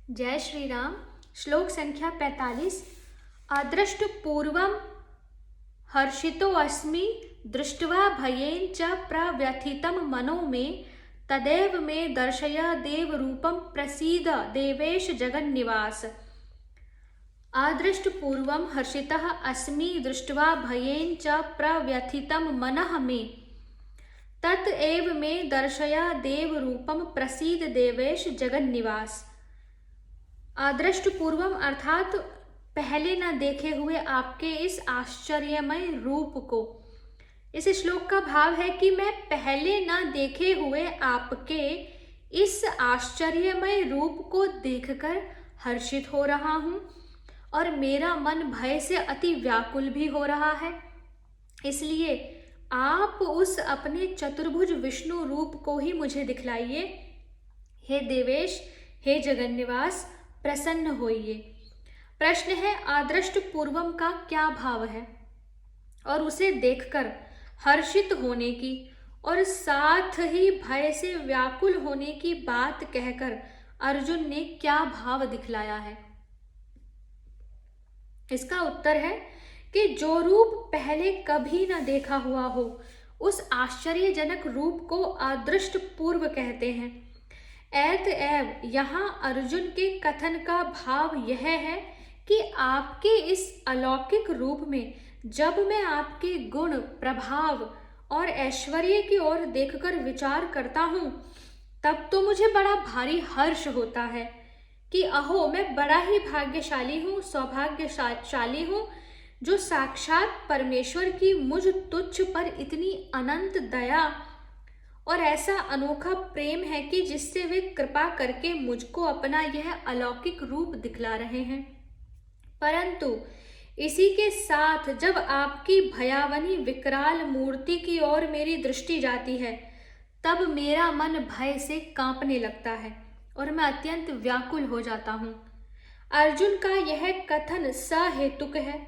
जय श्री राम। श्लोक संख्या 45। अदृष्ट पूर्वम हर्षितो अस्मि दृष्ट्वा भयेन च प्रव्यथितं मनो मे तदेव मे दर्शय देव रूपम प्रसीद देवेश जगन्निवास। अदृष्ट पूर्वम हर्षितः अस्मि दृष्ट्वा भयेन च प्रव्यथितं मनः मे तत एव मे दर्शय देव रूपम प्रसीद देवेश जगन्निवास। अदृष्ट पूर्वम अर्थात पहले न देखे हुए आपके इस आश्चर्यमय रूप को। इस श्लोक का भाव है कि मैं पहले न देखे हुए आपके इस आश्चर्यमय रूप को देखकर हर्षित हो रहा हूँ और मेरा मन भय से अति व्याकुल भी हो रहा है। इसलिए आप उस अपने चतुर्भुज विष्णु रूप को ही मुझे दिखलाइए। हे देवेश, हे जगन्निवास, प्रसन्न होइए। प्रश्न है, अदृष्ट पूर्वम का क्या भाव है और उसे देखकर हर्षित होने की और साथ ही भय से व्याकुल होने की बात कहकर अर्जुन ने क्या भाव दिखलाया है। इसका उत्तर है कि जो रूप पहले कभी न देखा हुआ हो उस आश्चर्यजनक रूप को अदृष्ट पूर्व कहते हैं। एतएव यहाँ अर्जुन के कथन का भाव यह है कि आपके इस अलौकिक रूप में जब मैं आपके गुण, प्रभाव और ऐश्वर्य की ओर देखकर विचार करता हूँ तब तो मुझे बड़ा भारी हर्ष होता है कि अहो, मैं बड़ा ही भाग्यशाली हूँ, सौभाग्यशाली हूँ जो साक्षात परमेश्वर की मुझ तुच्छ पर इतनी अनंत दया और ऐसा अनोखा प्रेम है कि जिससे वे कृपा करके मुझको अपना यह अलौकिक रूप दिखला रहे हैं। परंतु इसी के साथ जब आपकी भयावनी विकराल मूर्ति की ओर मेरी दृष्टि जाती है तब मेरा मन भय से कांपने लगता है और मैं अत्यंत व्याकुल हो जाता हूँ। अर्जुन का यह कथन सहेतुक है।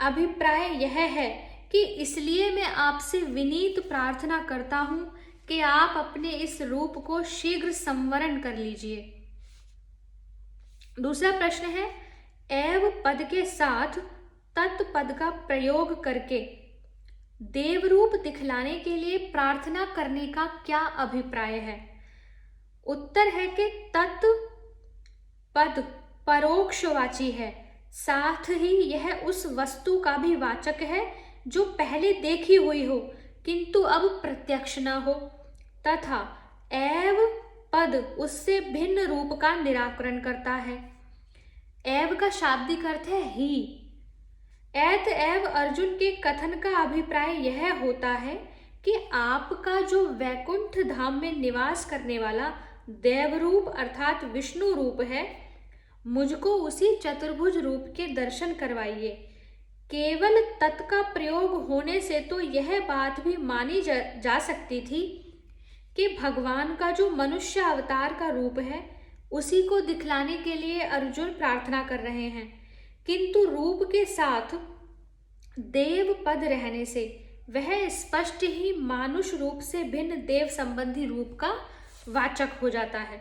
अभिप्राय यह है कि इसलिए मैं आपसे विनीत प्रार्थना करता हूँ कि आप अपने इस रूप को शीघ्र संवरण कर लीजिए। दूसरा प्रश्न है, एव पद के साथ तत्पद का प्रयोग करके देवरूप दिखलाने के लिए प्रार्थना करने का क्या अभिप्राय है। उत्तर है कि तत्पद परोक्षवाची है, साथ ही यह उस वस्तु का भी वाचक है जो पहले देखी हुई हो किंतु अब प्रत्यक्ष न हो, तथा एव पद उससे भिन्न रूप का निराकरण करता है। एव का शाब्दिक अर्थ है ही। एतएव अर्जुन के कथन का अभिप्राय यह होता है कि आपका जो वैकुंठ धाम में निवास करने वाला देवरूप अर्थात विष्णु रूप है, मुझको उसी चतुर्भुज रूप के दर्शन करवाइए। केवल तत् का प्रयोग होने से तो यह बात भी मानी जा सकती थी कि भगवान का जो मनुष्य अवतार का रूप है उसी को दिखलाने के लिए अर्जुन प्रार्थना कर रहे हैं, किंतु रूप के साथ देव पद रहने से वह स्पष्ट ही मानुष रूप से भिन्न देव संबंधी रूप का वाचक हो जाता है।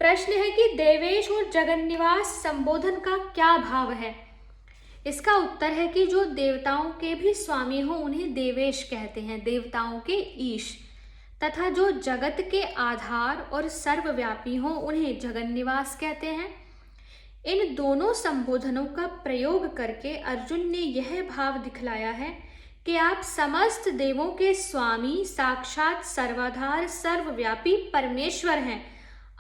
प्रश्न है कि देवेश और जगन्निवास संबोधन का क्या भाव है। इसका उत्तर है कि जो देवताओं के भी स्वामी हो उन्हें देवेश कहते हैं, देवताओं के ईश, तथा जो जगत के आधार और सर्वव्यापी हो उन्हें जगन्निवास कहते हैं। इन दोनों संबोधनों का प्रयोग करके अर्जुन ने यह भाव दिखलाया है कि आप समस्त देवों के स्वामी, साक्षात सर्वाधार सर्वव्यापी परमेश्वर हैं,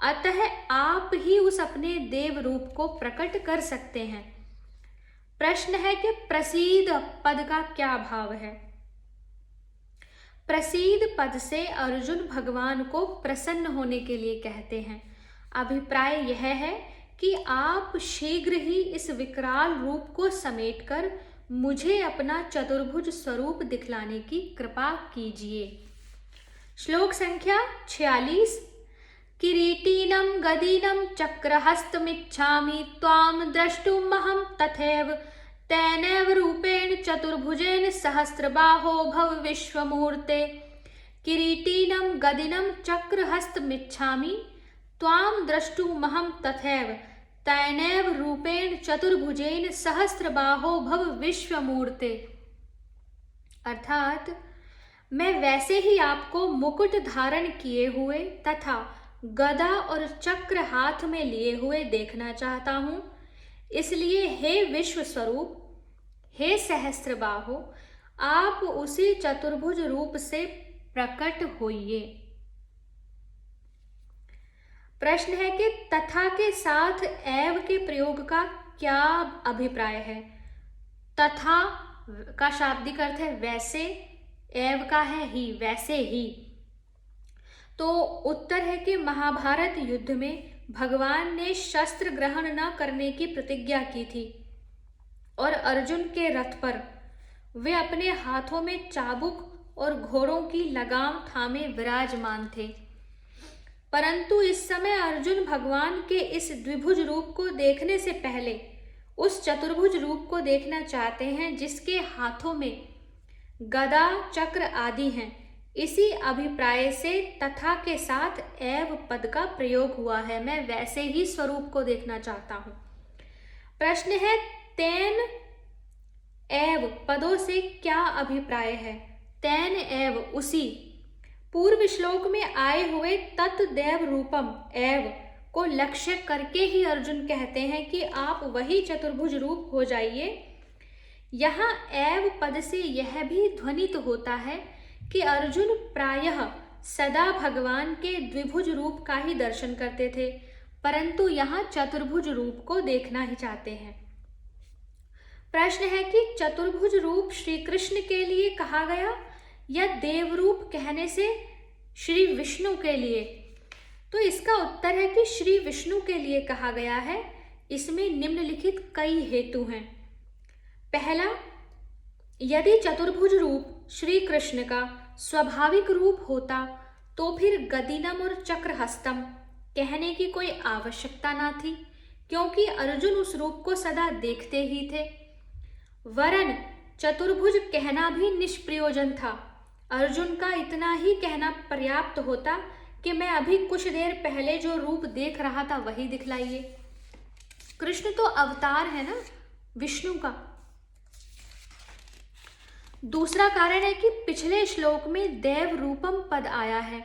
अतः आप ही उस अपने देव रूप को प्रकट कर सकते हैं। प्रश्न है कि प्रसीद पद का क्या भाव है। प्रसीद पद से अर्जुन भगवान को प्रसन्न होने के लिए कहते हैं। अभिप्राय यह है कि आप शीघ्र ही इस विकराल रूप को समेटकर मुझे अपना चतुर्भुज स्वरूप दिखलाने की कृपा कीजिए। श्लोक संख्या 46। किरीटिनं गदिनं चक्रहस्तमिच्छामि त्वां द्रष्टुमहं तथैव तेनैव रूपेण चतुर्भुजेन सहस्रबाहो भव विश्वमूर्ते। किरीटिनं गदिनं चक्रहस्तमिच्छामि त्वां द्रष्टुमहं तथैव तैनैव रूपेण चतुर्भुजेन सहस्रबाहो भव विश्वमूर्ते। अर्थात मैं वैसे ही आपको मुकुट धारण किए हुए तथा गदा और चक्र हाथ में लिए हुए देखना चाहता हूं। इसलिए हे विश्व स्वरूप, हे सहस्त्रबाहो, आप उसी चतुर्भुज रूप से प्रकट होइए। प्रश्न है कि तथा के साथ एव के प्रयोग का क्या अभिप्राय है। तथा का शाब्दिक अर्थ है वैसे, एव का है ही, वैसे ही। तो उत्तर है कि महाभारत युद्ध में भगवान ने शस्त्र ग्रहण न करने की प्रतिज्ञा की थी और अर्जुन के रथ पर वे अपने हाथों में चाबुक और घोड़ों की लगाम थामे विराजमान थे। परंतु इस समय अर्जुन भगवान के इस द्विभुज रूप को देखने से पहले उस चतुर्भुज रूप को देखना चाहते हैं जिसके हाथों में गदा चक्र आदि हैं। इसी अभिप्राय से तथा के साथ एव पद का प्रयोग हुआ है। मैं वैसे ही स्वरूप को देखना चाहता हूं। प्रश्न है तेन एव पदों से क्या अभिप्राय है। तेन एव उसी। पूर्व श्लोक में आए हुए तत्देव रूपम एव को लक्ष्य करके ही अर्जुन कहते हैं कि आप वही चतुर्भुज रूप हो जाइए। यहाँ एव पद से यह भी ध्वनित होता है कि अर्जुन प्रायः सदा भगवान के द्विभुज रूप का ही दर्शन करते थे, परंतु यहाँ चतुर्भुज रूप को देखना ही चाहते हैं। प्रश्न है कि चतुर्भुज रूप श्री कृष्ण के लिए कहा गया या देवरूप कहने से श्री विष्णु के लिए। तो इसका उत्तर है कि श्री विष्णु के लिए कहा गया है। इसमें निम्नलिखित कई हेतु हैं। पहला, यदि चतुर्भुज रूप श्री कृष्ण का स्वाभाविक रूप होता तो फिर गदिनम और चक्रहस्तम कहने की कोई आवश्यकता ना थी, क्योंकि अर्जुन उस रूप को सदा देखते ही थे। वरन चतुर्भुज कहना भी निष्प्रयोजन था। अर्जुन का इतना ही कहना पर्याप्त होता कि मैं अभी कुछ देर पहले जो रूप देख रहा था वही दिखलाइए। कृष्ण तो अवतार है ना विष्णु का। दूसरा कारण है कि पिछले श्लोक में देव रूपम पद आया है,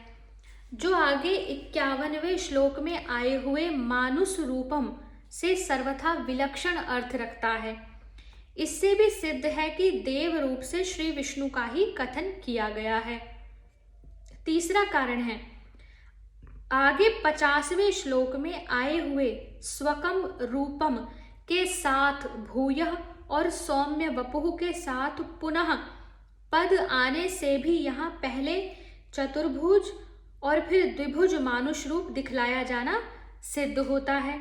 जो आगे 51वें श्लोक में आए हुए मानुष रूपम से सर्वथा विलक्षण अर्थ रखता है। इससे भी सिद्ध है कि देव रूप से श्री विष्णु का ही कथन किया गया है। तीसरा कारण है, आगे 50वें श्लोक में आए हुए स्वकम रूपम के साथ भूयः और सौम्य वपुः के साथ पुनः पद आने से भी यहाँ पहले चतुर्भुज और फिर द्विभुज मानुष रूप दिखलाया जाना सिद्ध होता है।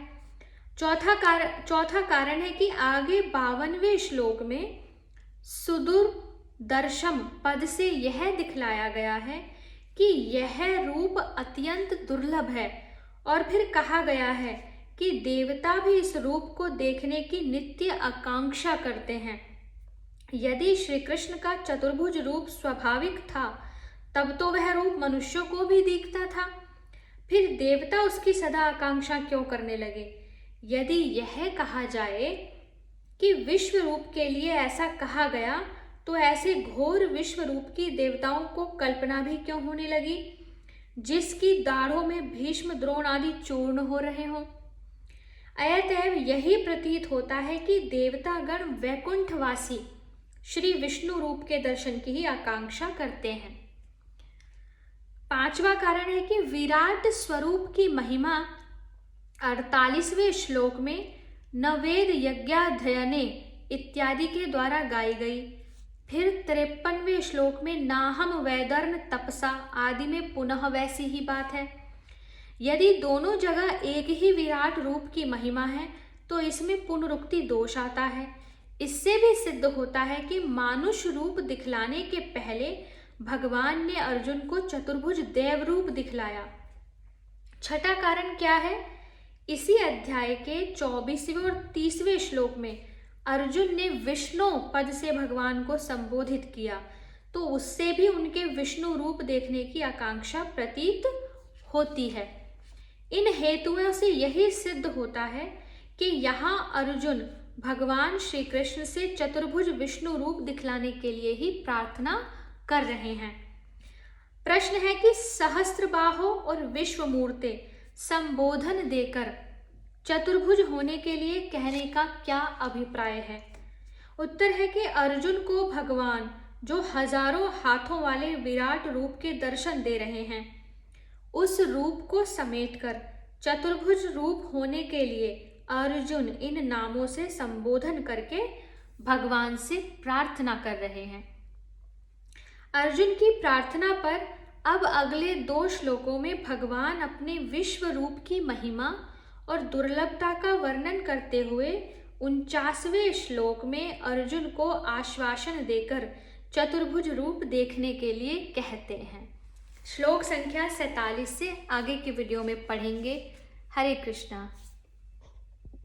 चौथा कारण है कि आगे 52वें श्लोक में सुदुर्दर्शम पद से यह दिखलाया गया है कि यह रूप अत्यंत दुर्लभ है, और फिर कहा गया है कि देवता भी इस रूप को देखने की नित्य आकांक्षा करते हैं। यदि श्री कृष्ण का चतुर्भुज रूप स्वाभाविक था तब तो वह रूप मनुष्यों को भी दिखता था, फिर देवता उसकी सदा आकांक्षा क्यों करने लगे। यदि यह कहा जाए कि विश्व रूप के लिए ऐसा कहा गया तो ऐसे घोर विश्व रूप की देवताओं को कल्पना भी क्यों होने लगी, जिसकी दाढ़ों में भीष्म द्रोण आदि चूर्ण हो रहे हों। अतएव यही प्रतीत होता है कि देवतागण वैकुंठवासी श्री विष्णु रूप के दर्शन की ही आकांक्षा करते हैं। पांचवा कारण है कि विराट स्वरूप की महिमा 48वें श्लोक में नवेद यज्ञाध्ययने इत्यादि के द्वारा गाई गई। फिर 53वें श्लोक में नाहम वैदर्न तपसा आदि में पुनः वैसी ही बात है। यदि दोनों जगह एक ही विराट रूप की महिमा है तो इसमें पुनरुक्ति दोष आता है। इससे भी सिद्ध होता है कि मानुष रूप दिखलाने के पहले भगवान ने अर्जुन को चतुर्भुज देव रूप दिखलाया। छठा कारण क्या है, इसी अध्याय के 24वें और 30वें श्लोक में अर्जुन ने विष्णु पद से भगवान को संबोधित किया, तो उससे भी उनके विष्णु रूप देखने की आकांक्षा प्रतीत होती है। इन हेतुओं से यही सिद्ध होता है कि यहाँ अर्जुन भगवान श्री कृष्ण से चतुर्भुज विष्णु रूप दिखलाने के लिए ही प्रार्थना कर रहे हैं। प्रश्न है कि सहस्त्रबाहो और विश्वमूर्ते संबोधन देकर चतुर्भुज होने के लिए कहने का क्या अभिप्राय है। उत्तर है कि अर्जुन को भगवान जो हजारों हाथों वाले विराट रूप के दर्शन दे रहे हैं, उस रूप को समेटकर चतुर्भुज रूप होने के लिए अर्जुन इन नामों से संबोधन करके भगवान से प्रार्थना कर रहे हैं। अर्जुन की प्रार्थना पर अब अगले 2 श्लोकों में भगवान अपने विश्व रूप की महिमा और दुर्लभता का वर्णन करते हुए 49वें श्लोक में अर्जुन को आश्वासन देकर चतुर्भुज रूप देखने के लिए कहते हैं। श्लोक संख्या 47 से आगे की वीडियो में पढ़ेंगे। हरे कृष्णा।